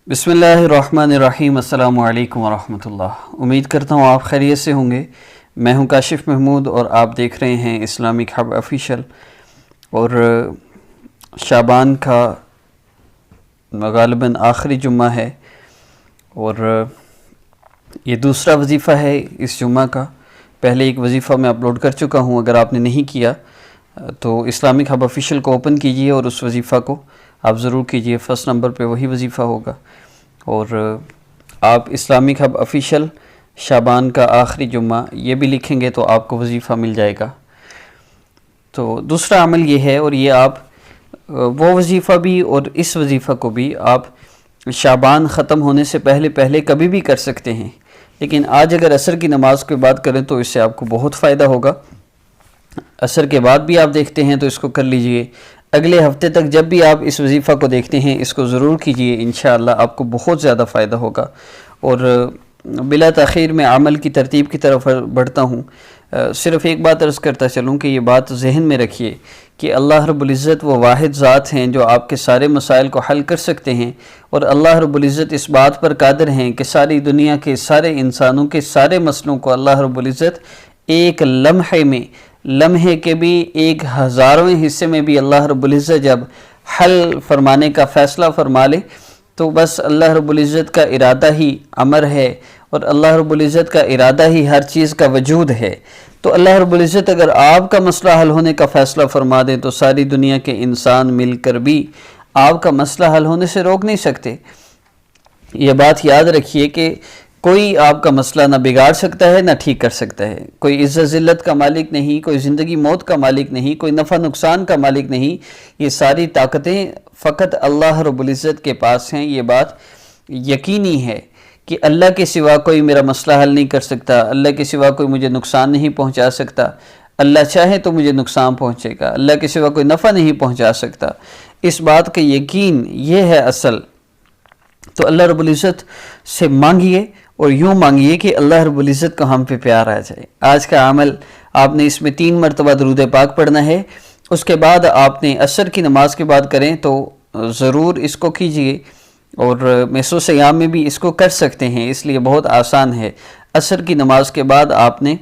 बिस्मिल्लाहिर्रहमानिर्रहीम। अस्सलामु अलैकुम वरहमतुल्लाह। उम्मीद करता हूँ आप खैरियत से होंगे। मैं हूँ काशिफ महमूद और आप देख रहे हैं इस्लामिक हब ऑफिशियल। और शाबान का गालिबन आखिरी जुम्मा है और ये दूसरा वजीफ़ा है इस जुम्मा का। पहले एक वजीफ़ा मैं अपलोड कर चुका हूँ, अगर आपने नहीं किया तो इस्लामिक हब ऑफिशियल को ओपन कीजिए और उस वजीफ़ा को आप ज़रूर कीजिए। फ़र्स्ट नंबर पे वही वजीफ़ा होगा। और आप इस्लामिक हब ऑफिशियल शाबान का आखिरी जुम्मा ये भी लिखेंगे तो आपको वजीफ़ा मिल जाएगा। तो दूसरा अमल ये है, और ये आप वो वजीफ़ा भी और इस वजीफ़ा को भी आप शाबान ख़त्म होने से पहले पहले कभी भी कर सकते हैं। लेकिन आज अगर असर की नमाज़ की बात करें तो इससे आपको बहुत फ़ायदा होगा। असर के बाद भी आप देखते हैं तो इसको कर लीजिए। अगले हफ्ते तक जब भी आप इस वजीफ़ा को देखते हैं इसको ज़रूर कीजिए, इंशाअल्लाह आपको बहुत ज़्यादा फ़ायदा होगा। और बिला ताख़ीर में अमल की तरतीब की तरफ बढ़ता हूँ। सिर्फ़ एक बात अर्ज़ करता चलूँ कि ये बात जहन में रखिए कि अल्लाह रब्बुल इज़्ज़त वो वाहिद ज़ात हैं जो आपके सारे मसाइल को हल कर सकते हैं। और अल्लाह रब्बुल इज़्ज़त इस बात पर कादिर हैं कि सारी दुनिया के सारे इंसानों के सारे मसलों को अल्लाह रब्बुल इज़्ज़त एक लम्हे में, लम्हे के भी 1000वें हिस्से में भी अल्लाह रब्बुल इज़्ज़त जब हल फरमाने का फ़ैसला फरमा ले तो बस अल्लाह रब्बुल इज़्ज़त का इरादा ही अमर है और अल्लाह रब्बुल इज़्ज़त का इरादा ही हर चीज़ का वजूद है। तो अल्लाह रब्बुल इज़्ज़त अगर आपका मसला हल होने का फ़ैसला फरमा दे तो सारी दुनिया के इंसान मिलकर भी आपका मसला हल होने से रोक नहीं सकते। ये बात याद रखिए कि कोई आपका मसला ना बिगाड़ सकता है ना ठीक कर सकता है। कोई इज़्ज़त ज़िल्लत का मालिक नहीं, कोई ज़िंदगी मौत का मालिक नहीं, कोई नफ़ा नुकसान का मालिक नहीं। ये सारी ताकतें फ़कत अल्लाह रब्बुल इज़्ज़त के पास हैं। ये बात यकीनी है कि अल्लाह के सिवा कोई मेरा मसला हल नहीं कर सकता, अल्लाह के सिवा कोई मुझे नुकसान नहीं पहुंचा सकता। अल्लाह चाहे तो मुझे नुकसान पहुंचेगा, अल्लाह के सिवा कोई नफ़ा नहीं पहुंचा सकता। इस बात का यकीन ये है असल। तो अल्लाह रब्बुल इज़्ज़त से मांगिए और यूँ मांगिए कि अल्लाह रब्बुल इज़्ज़त को हम पे प्यार आ जाए। आज का अमल आपने इसमें 3 मरतबा दरूद पाक पढ़ना है। उसके बाद आपने असर की नमाज की बात करें तो ज़रूर इसको कीजिए। और मेसो सयाम में भी इसको कर सकते हैं, इसलिए बहुत आसान है। असर की नमाज के बाद आपने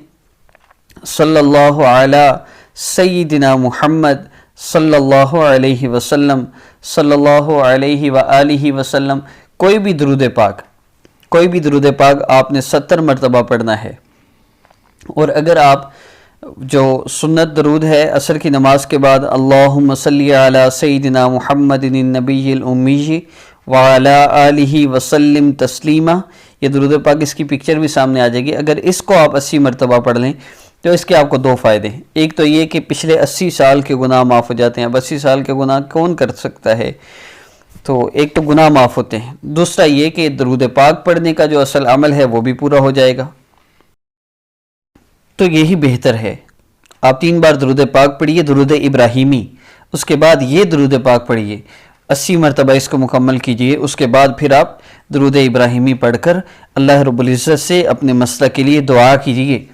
सल्लल्लाहु अला सय्यिदिना मुहम्मद सल्लल्लाहु अलैहि वसल्लम सल्लल्लाहु अलैहि व आलिहि वसल्लम कोई भी दरूद पाक आपने 70 मरतबा पढ़ना है। और अगर आप जो सुन्नत दरूद है असर की नमाज के बाद अल्लाहुम्मा सल्ली अला सय्यिदिना मुहम्मदिन नबिय्यिल उम्मी व अला आलिहि वसल्लिम तस्लीमा, ये दरूद पाक इसकी पिक्चर भी सामने आ जाएगी। अगर इसको आप 80 मरतबा पढ़ लें तो इसके आपको 2 फ़ायदे हैं। एक तो ये कि पिछले 80 साल के गुनाह माफ़ हो जाते हैं। अब 80 साल के गुनाह कौन कर सकता है, तो एक तो गुनाह माफ़ होते हैं। दूसरा ये कि दरूद पाक पढ़ने का जो असल अमल है वो भी पूरा हो जाएगा। तो यही बेहतर है, आप 3 बार दरूद पाक पढ़िए, दरूद इब्राहिमी। उसके बाद ये दरूद पाक पढ़िए, 80 मरतबा इसको मुकम्मल कीजिए। उसके बाद फिर आप दरूद इब्राहिमी पढ़कर अल्लाह रब्बुल इज़्ज़त से अपने मसला के लिए दुआ कीजिए।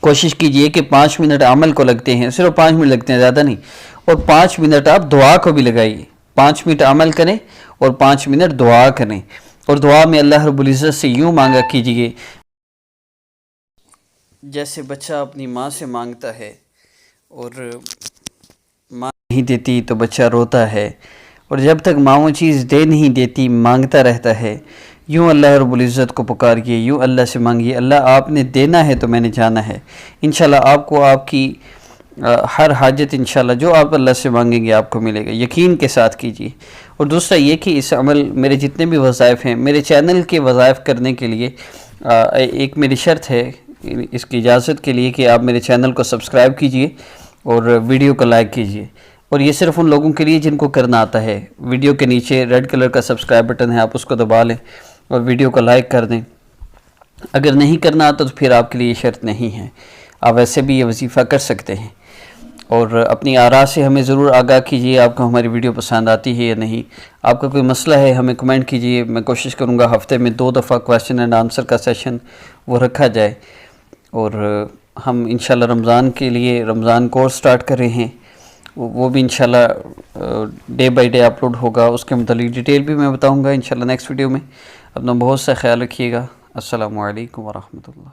कोशिश कीजिए कि 5 मिनट अमल को लगते हैं, सिर्फ 5 मिनट लगते हैं, ज़्यादा नहीं। और 5 मिनट आप दुआ को भी लगाइए। 5 मिनट अमल करें और 5 मिनट दुआ करें। और दुआ में अल्लाह रब्बुल इज़्ज़त से यूँ मांगा कीजिए जैसे बच्चा अपनी माँ से मांगता है और माँ नहीं देती तो बच्चा रोता है, और जब तक माँ वो चीज़ दे नहीं देती मांगता रहता है। यूँ अल्लाह रब्बुल इज़्ज़त को पुकारिए, यूँ अल्लाह से मांगिए, अल्लाह आपने देना है तो मैंने जाना है। इंशाल्लाह आपको आपकी हर हाजत इंशाल्लाह जो आप अल्लाह से मांगेंगे आपको मिलेगा। यकीन के साथ कीजिए। और दूसरा ये कि इस अमल मेरे जितने भी वज़ाइफ़ हैं, मेरे चैनल के वज़ाइफ़ करने के लिए एक मेरी शर्त है इसकी इजाज़त के लिए कि आप मेरे चैनल को सब्सक्राइब कीजिए और वीडियो को लाइक कीजिए। और ये सिर्फ़ उन लोगों के लिए जिनको करना आता है। वीडियो के नीचे रेड कलर का सब्सक्राइब बटन है, आप उसको दबा लें और वीडियो को लाइक कर दें। अगर नहीं करना आता तो फिर आपके लिए ये शर्त नहीं है, आप वैसे भी ये वजीफ़ा कर सकते हैं। और अपनी आरा से हमें ज़रूर आगाह कीजिए आपको हमारी वीडियो पसंद आती है या नहीं। आपका कोई मसला है हमें कमेंट कीजिए। मैं कोशिश करूँगा हफ़्ते में 2 दफ़ा क्वेश्चन एंड आंसर का सेशन वो रखा जाए। और हम इंशाल्लाह रमज़ान के लिए रमज़ान कोर्स स्टार्ट कर रहे हैं, وہ بھی انشاءاللہ ڈے بائی ڈے اپلوڈ ہوگا. اس کے متعلق ڈیٹیل بھی میں بتاؤں گا انشاءاللہ نیکسٹ ویڈیو میں. اپنا بہت سا خیال رکھیے گا. السلام علیکم ورحمۃ اللہ.